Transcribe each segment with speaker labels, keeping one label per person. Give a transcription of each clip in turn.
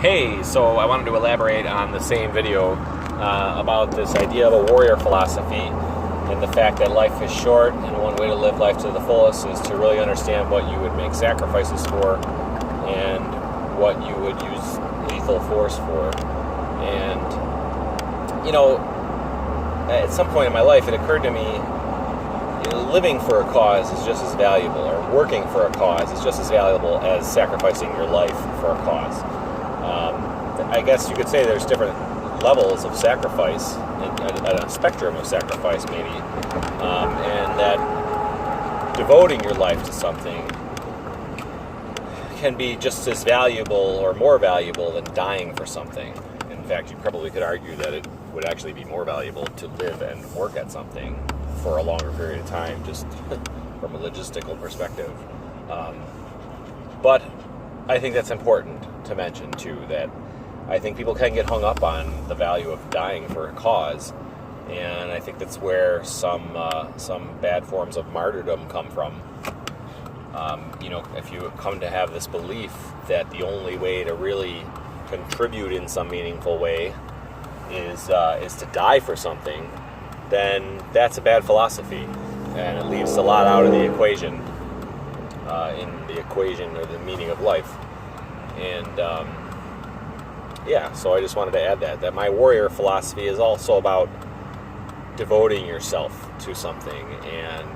Speaker 1: Hey, so I wanted to elaborate on the same video about this idea of a warrior philosophy and the fact that life is short, and one way to live life to the fullest is to really understand what you would make sacrifices for and what you would use lethal force for. And, at some point in my life it occurred to me, living for a cause is just as valuable, or working for a cause is just as valuable as sacrificing your life for a cause. I guess you could say there's different levels of sacrifice, a spectrum of sacrifice maybe, and that devoting your life to something can be just as valuable or more valuable than dying for something. In fact, you probably could argue that it would actually be more valuable to live and work at something for a longer period of time, just from a logistical perspective. But I think that's important to mention too, that I think people can get hung up on the value of dying for a cause, and I think that's where some bad forms of martyrdom come from. If you come to have this belief that the only way to really contribute in some meaningful way is to die for something, then that's a bad philosophy, and it leaves a lot out of the equation, in the equation or the meaning of life. And so I just wanted to add that my warrior philosophy is also about devoting yourself to something, and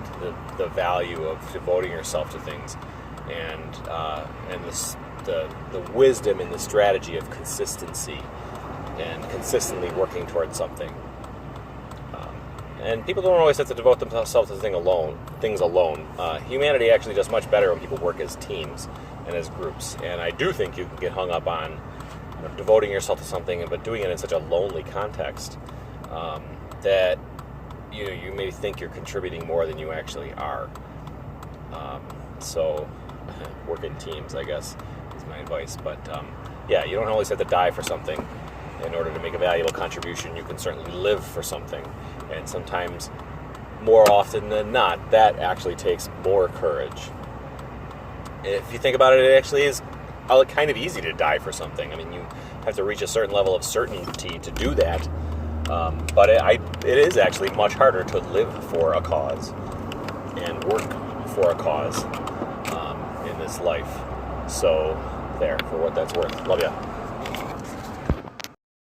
Speaker 1: the value of devoting yourself to things, and the wisdom and the strategy of consistency and consistently working towards something. And people don't always have to devote themselves to things alone. Humanity actually does much better when people work as teams and as groups. And I do think you can get hung up on devoting yourself to something, but doing it in such a lonely context that you may think you're contributing more than you actually are. So work in teams, I guess, is my advice. But you don't always have to die for something in order to make a valuable contribution. You can certainly live for something, and sometimes, more often than not, that actually takes more courage. If you think about it, it actually is kind of easy to die for something. I mean, you have to reach a certain level of certainty to do that, but it is actually much harder to live for a cause and work for a cause in this life. So there, for what that's worth. Love ya.